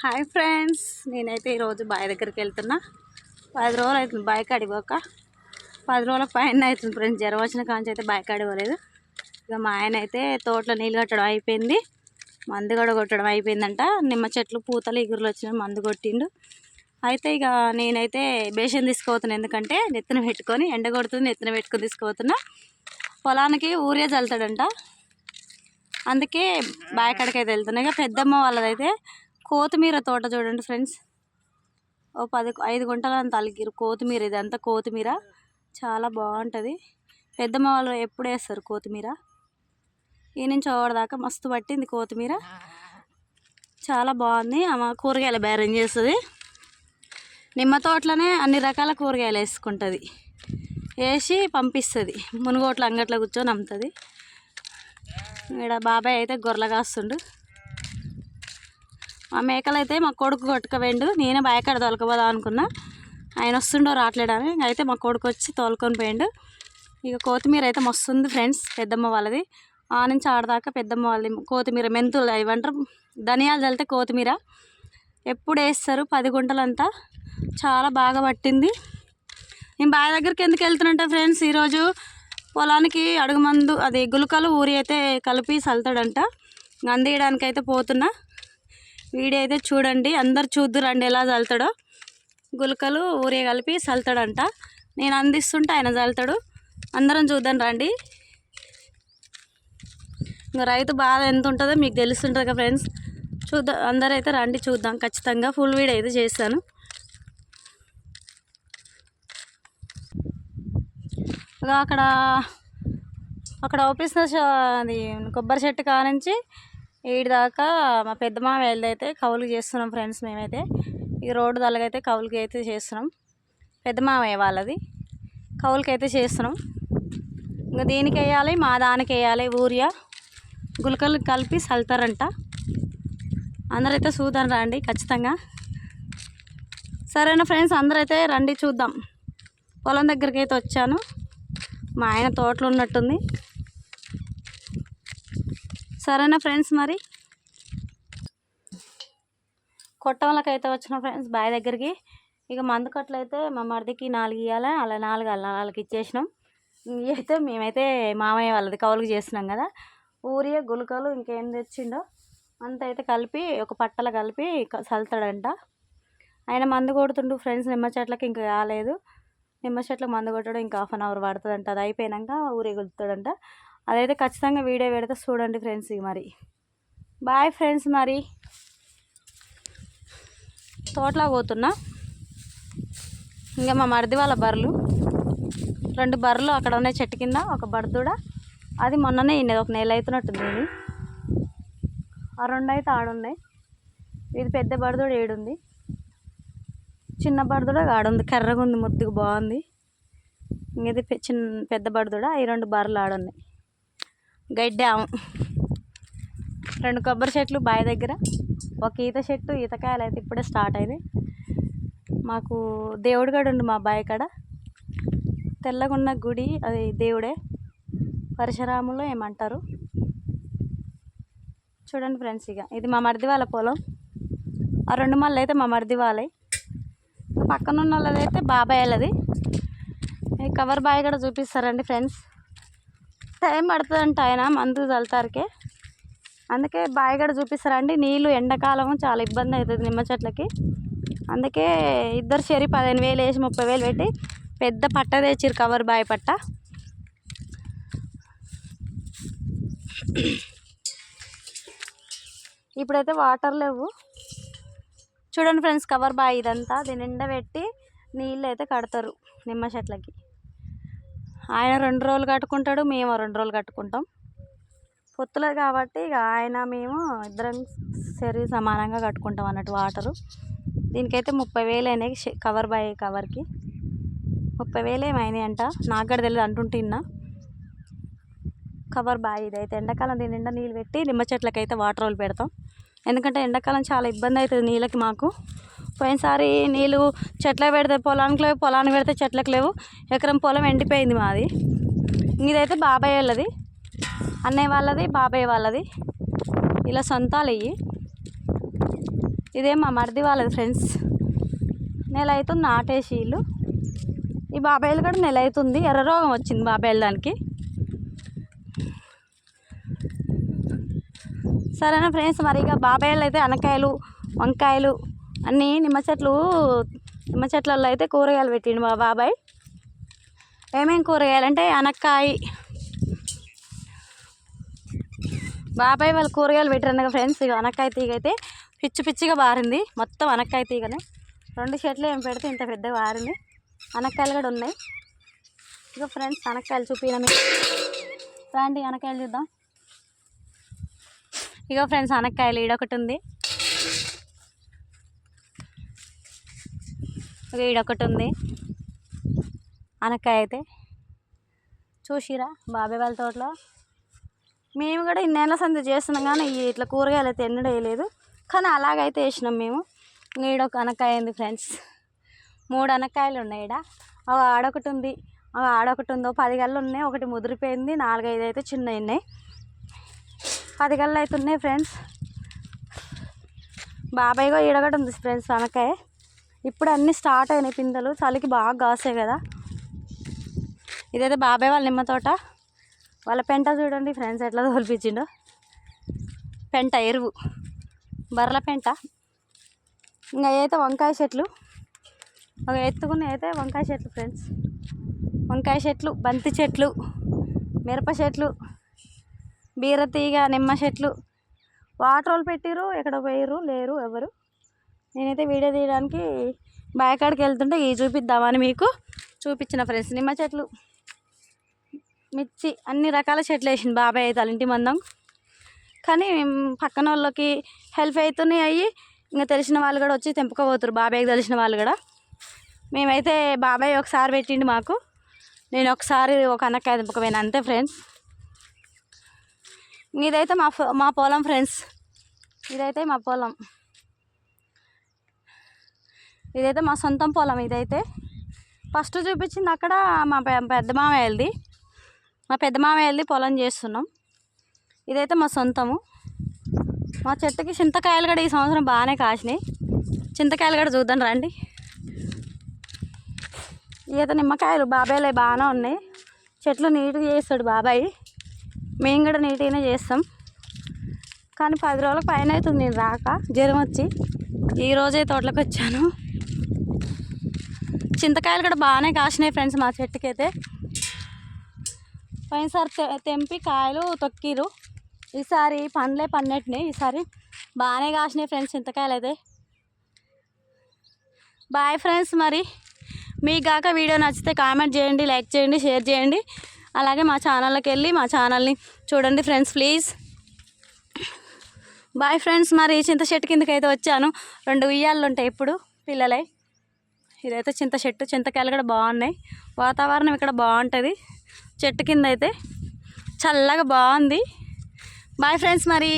Hi friends, నేనైతే ఈరోజు బావి దగ్గరికి వెళ్తున్నా. 10 రోజులు అవుతుంది బావి కాడికి పోక. 10 రోజుల పైన అవుతుంది ఫ్రెండ్స్. జ్వరం వచ్చిన కాంచి అయితే బావి కాడికి పోలేదు. ఇక మా ఆయన అయితే తోటలో నీళ్ళు కట్టడం అయిపోయింది, మందు కూడా కొట్టడం అయిపోయిందంట. నిమ్మ చెట్లు పూతలు ఇగురులు వచ్చిన మందు కొట్టిండు. అయితే ఇక నేనైతే బేషన్ తీసుకుపోతున్నాను, ఎందుకంటే నెత్తిన పెట్టుకొని ఎండ కొడుతుంది, నెత్తిన పెట్టుకొని తీసుకుపోతున్నా. పొలానికి ఊరియా చల్లుతాడంట, అందుకే బావి కాడికి అయితే వెళ్తున్నా. ఇక పెద్దమ్మ వాళ్ళదైతే కొత్తిమీర తోట చూడండి ఫ్రెండ్స్. ఓ 5 గుంటలు అంత అలిగిరు కొత్తిమీర. ఇదంతా కొత్తిమీర చాలా బాగుంటుంది. పెద్దమ్మ వాళ్ళు ఎప్పుడు వేస్తారు కొత్తిమీర. ఈ నుంచి ఓడదాకా మస్తు పట్టింది కొత్తిమీర, చాలా బాగుంది. ఆమె కూరగాయల బేరం చేస్తుంది. నిమ్మ తోటలోనే అన్ని రకాల కూరగాయలు వేసుకుంటుంది, వేసి పంపిస్తుంది. మునుగోట్ల అంగట్లో కూర్చొని అమ్ముతుంది. ఇక్కడ బాబాయ్ అయితే గొర్రెలు కాస్తుండు. ఆ మేకలు అయితే మా కొడుకు కొట్టుకుపోయిండు. నేనే బాయకాడ తోలుకపోదాం అనుకున్నా, ఆయన వస్తుండో రావట్లేడని. అయితే మా కొడుకు వచ్చి తోలుకొని పోయిండు. ఇక కొత్తిమీర అయితే మస్తు ఉంది ఫ్రెండ్స్, పెద్దమ్మ వాళ్ళది. ఆ నుంచి ఆడదాకా పెద్దమ్మ వాళ్ళది కొత్తిమీర. మెంతులు ఇవంటారు, ధనియాలు చల్లితే కొత్తిమీర ఎప్పుడు వేస్తారు. 10 గుంటలంతా చాలా బాగా పట్టింది. నేను బావి దగ్గరికి ఎందుకు వెళ్తున్నట్టే ఫ్రెండ్స్, ఈరోజు పొలానికి అడుగు మందు అది గులకలు ఊరి అయితే కలిపి చల్లుతాడంట. అందియడానికి అయితే పోతున్నా. వీడియో అయితే చూడండి, అందరు చూద్దురండి ఎలా చల్లుతాడో. గులకలు ఊరే కలిపి చల్లుతాడంట. నేను అందిస్తుంటే ఆయన చల్లుతాడు, అందరం చూద్దాం రండి. ఇంకా రైతు బాధ ఎంత ఉంటుందో మీకు తెలుస్తుంటుంది కదా ఫ్రెండ్స్. చూద్దాం, అందరైతే రండి చూద్దాం. ఖచ్చితంగా ఫుల్ వీడియో అయితే చేస్తాను. అక్కడ ఓపిస్తున్న అది కొబ్బరి చెట్టు కానుంచి ఈడి దాకా మా పెద్ద మామయ్యది అయితే కౌలుకి చేస్తున్నాం ఫ్రెండ్స్. మేమైతే ఈ రోడ్డు దళగైతే కౌలుకి అయితే చేస్తున్నాం. పెద్ద మామయ్య వాళ్ళది కౌలుకి అయితే చేస్తున్నాం. ఇంకా దీనికి వేయాలి, మా దానికి వేయాలి. ఊరియా గులకలు కలిపి చల్లుతారంట. అందరైతే చూద్దాం రండి ఖచ్చితంగా. సరేనా ఫ్రెండ్స్, అందరైతే రండి చూద్దాం. పొలం దగ్గరికి అయితే వచ్చాను, మా ఆయన తోటలో ఉన్నట్టుంది. సరేనా ఫ్రెండ్స్, మరి కొట్టంలకైతే వచ్చిన ఫ్రెండ్స్ బావి దగ్గరికి. ఇక మందు కట్టలైతే మా మరిదికి 4 ఇవ్వాలి, అలా 4 వాళ్ళకి ఇచ్చేసినాం. అయితే మేమైతే మామయ్య వాళ్ళది కౌలుకి చేస్తున్నాం కదా. ఊరియా గులకలు ఇంకేం తెచ్చిండో అంత అయితే కలిపి ఒక పట్టల కలిపి చల్లుతాడంట. ఆయన మందు కొడుతుండు ఫ్రెండ్స్. నిమ్మ చెట్లకి ఇంకా కాలేదు, నిమ్మ చెట్లకు మందు కొట్టడం ఇంకా 1/2 అవర్ పడుతుందంట. అది అయిపోయాక ఊరే గులుతాడంట. అదైతే ఖచ్చితంగా వీడియో పెడితే చూడండి ఫ్రెండ్స్. మరి బాయ్ ఫ్రెండ్స్. మరి తోటలో పోతున్నా. ఇంకా మా మరిది వాళ్ళ బర్రెలు 2 బర్రెలు అక్కడ ఉన్నాయి చెట్టు కింద. ఒక బర్దూడ అది మొన్ననే ఇన్నది, ఒక నెల అవుతున్నట్టుంది. ఇది ఆ 2 అయితే ఆడున్నాయి. ఇది పెద్ద బర్దూడ ఏడుంది, చిన్న బర్దూడ ఆడుంది. కర్రగా ఉంది, ముద్దుగా బాగుంది. ఇది పెద్ద బర్దూడ. ఈ 2 బర్రెలు ఆడున్నాయి. గడ్డాము 2 కొబ్బరి చెట్లు బావి దగ్గర, ఒక ఈత చెట్టు. ఈతకాయలు అయితే ఇప్పుడే స్టార్ట్ అయింది. మాకు దేవుడి గడు ఉంది మా బావి కాడ. తెల్లగున్న గుడి అది దేవుడే, పరశురాములో ఏమంటారు చూడండి ఫ్రెండ్స్. ఇక ఇది మా మరిది వాళ్ళ పొలం. ఆ 2 మళ్ళీ అయితే మా మరిది వాళ్ళే. పక్కన ఉన్న వాళ్ళదైతే బాబాయ్ వాళ్ళది. ఈ కవర్ బావి కూడా చూపిస్తారండి ఫ్రెండ్స్. టైం పడుతుందంట ఆయన మందు చల్లుతారికే, అందుకే బావి కూడా చూపిస్తారండి. నీళ్ళు ఎండాకాలం చాలా ఇబ్బంది అవుతుంది నిమ్మ చెట్లకి. అందుకే ఇద్దరు చెరి 15,000 వేసి 30,000 పెట్టి పెద్ద పట్ట తెచ్చిరు, కవర్ బావి పట్ట. ఇప్పుడైతే వాటర్ లేవు చూడండి ఫ్రెండ్స్. కవర్ బావి ఇదంతా, దీని నిండా పెట్టి నీళ్ళు అయితే కడతారు నిమ్మ చెట్లకి. ఆయన 2 రోజులు కట్టుకుంటాడు, మేము 2 రోజులు కట్టుకుంటాం. పొత్తులు కాబట్టి ఇక ఆయన మేము ఇద్దరం సరి సమానంగా కట్టుకుంటాం అన్నట్టు వాటరు. దీనికైతే 30,000 అయినాయి కవర్ బాయ్ కవర్కి. 30,000 ఏమైనాయి అంట, నాకు కూడా తెలియదు అంటుంటిన్నా. కవర్ బాయ్ ఇది అయితే ఎండాకాలం దీని నిండా నీళ్ళు పెట్టి నిమ్మ చెట్లకి అయితే వాటర్ రోజులు పెడతాం. ఎందుకంటే ఎండాకాలం చాలా ఇబ్బంది అవుతుంది నీళ్ళకి మాకు. పోయినసారి నీళ్ళు చెట్లకు పెడితే పొలానికి లేవు, పొలానికి పెడితే చెట్లకు లేవు. ఎకరం పొలం ఎండిపోయింది మాది. ఇదైతే బాబాయ్ వాళ్ళది, అన్నయ్య వాళ్ళది, బాబాయ్ వాళ్ళది. ఇలా సొంతాలు ఇవి. ఇదే మా మరిది వాళ్ళది ఫ్రెండ్స్. నెల అవుతుంది నాటేసి ఇల్లు. ఈ బాబాయిలు కూడా నెల అవుతుంది. ఎర్ర రోగం వచ్చింది బాబాయిలు దానికి. సరేనా ఫ్రెండ్స్, మరి ఇక బాబాయిలు అయితే అనకాయలు వంకాయలు అన్నీ నిమ్మ చెట్లలో అయితే కూరగాయలు పెట్టిండు మా బాబాయ్. ఏమేమి కూరగాయలు అంటే అనక్కాయ. బాబాయ్ వాళ్ళు కూరగాయలు పెట్టారు ఫ్రెండ్స్. ఇక అనక్కాయ తీగ అయితే పిచ్చిగా బారింది. మొత్తం అనక్కాయ తీగనే. 2 చెట్లు ఏం పెడితే ఇంత పెద్దగా బారింది. అనక్కాయలు కూడా ఉన్నాయి. ఇక ఫ్రెండ్స్ అనక్కాయలు చూపిన మీకు రండి, అనక్కాయలు చూద్దాం. ఇగో ఫ్రెండ్స్ అనక్కాయలు ఈడొకటి ఉంది, ఈడొకటి ఉంది అనక్కాయ అయితే. చూసిరా బాబాయ్ వాళ్ళ తోటలో. మేము కూడా ఇన్నేళ్ళ సంది చేస్తున్నాం కానీ ఇట్లా కూరగాయలు అయితే ఎన్నడూ వేయలేదు. కానీ అలాగైతే వేసినాం మేము. ఈడొక అనక్కాయ ఉంది ఫ్రెండ్స్. 3 అనక్కాయలు ఉన్నాయి ఈడ. ఆడొకటి ఉంది, ఆడొకటి ఉందో. 10 గళ్ళు ఉన్నాయి. ఒకటి ముదిరిపోయింది. 4, 5 అయితే చిన్నవి ఉన్నాయి. 10 గళ్ళు అయితే ఉన్నాయి ఫ్రెండ్స్. బాబాయ్గా ఈడొకటి ఉంది ఫ్రెండ్స్ అనక్కాయ. ఇప్పుడు అన్నీ స్టార్ట్ అయినాయి పిందెలు. చలికి బాగా కాసాయి కదా. ఇదైతే బాబాయ్ వాళ్ళ నిమ్మ తోట. వాళ్ళ పెంట చూడండి ఫ్రెండ్స్ ఎట్లా తోలిపించిండో. పెంట ఎరువు, బర్రెల పెంట. ఇంకా అయితే వంకాయ చెట్లు, ఒక ఎత్తుకుని అయితే వంకాయ చెట్లు ఫ్రెండ్స్. వంకాయ చెట్లు, బంతి చెట్లు, మిరప చెట్లు, బీరతీగ, నిమ్మ చెట్లు. వాటర్ పెట్టిరు, ఎక్కడ పోయిరు లేరు ఎవరు. నేనైతే వీడియో తీయడానికి బాయకాడికి వెళ్తుంటే ఇవి చూపిద్దామని మీకు చూపించిన ఫ్రెండ్స్. నిమ్మ చెట్లు, మిర్చి, అన్ని రకాల చెట్లు వేసింది బాబాయ్ అయితే వాళ్ళ ఇంటి మందం. కానీ పక్కన వాళ్ళకి హెల్ప్ అవుతున్నాయి అయ్యి. ఇంకా తెలిసిన వాళ్ళు కూడా వచ్చి తెంపుకోపోతారు, బాబాయ్కి తెలిసిన వాళ్ళు కూడా. మేమైతే బాబాయ్ ఒకసారి పెట్టిండు మాకు, నేను ఒకసారి ఒక అనక్కాయ తెంపుకోపోయాను అంతే ఫ్రెండ్స్. ఇదైతే మా పొలం ఫ్రెండ్స్. ఇదైతే మా పొలం, ఇదైతే మా సొంతం పొలం. ఇదైతే ఫస్ట్ చూపించింది అక్కడ మా పెద్ద మామయ్యది. మా పెద్ద మామయ్యది పొలం చేస్తున్నాం. ఇదైతే మా సొంతము. మా చెట్టుకి చింతకాయలు కూడా ఈ సంవత్సరం బాగానే కాసినాయి. చింతకాయలు కూడా చూద్దాం రండి. ఇదైతే నిమ్మకాయలు బాబాయ్లే బాగానే ఉన్నాయి. చెట్లు నీట్గా చేస్తాడు బాబాయ్. మేము కూడా నీట్గానే చేస్తాం. కానీ 10 రోజులకు పైన అవుతుంది నేను రాక, జ్వరం వచ్చి. ఈరోజే తోటలోకి వచ్చాను. చింతకాయలు కూడా బాగానే కాసినాయి ఫ్రెండ్స్ మా చెట్టుకి అయితే. పోయినసారి తెంపి కాయలు తొక్కిరు, ఈసారి పండ్లే పన్నెట్టినాయి. ఈసారి బాగానే కాసినాయి ఫ్రెండ్స్ చింతకాయలు అయితే. Bye friends. మరి మీకు కాక వీడియో నచ్చితే కామెంట్ చేయండి, లైక్ చేయండి, షేర్ చేయండి. అలాగే మా ఛానల్లోకి వెళ్ళి మా ఛానల్ని చూడండి ఫ్రెండ్స్ ప్లీజ్. Bye friends. మరి చింత చెట్టు కిందకి అయితే వచ్చాను. 2 ఉయ్యాలు ఉంటాయి ఇప్పుడు పిల్లలై. ఇదైతే చింత చెట్టు. చింతకాయలు కూడా బాగున్నాయి. వాతావరణం ఇక్కడ బాగుంటుంది. చెట్టు కింద అయితే చల్లగా బాగుంది. Bye friends. మరి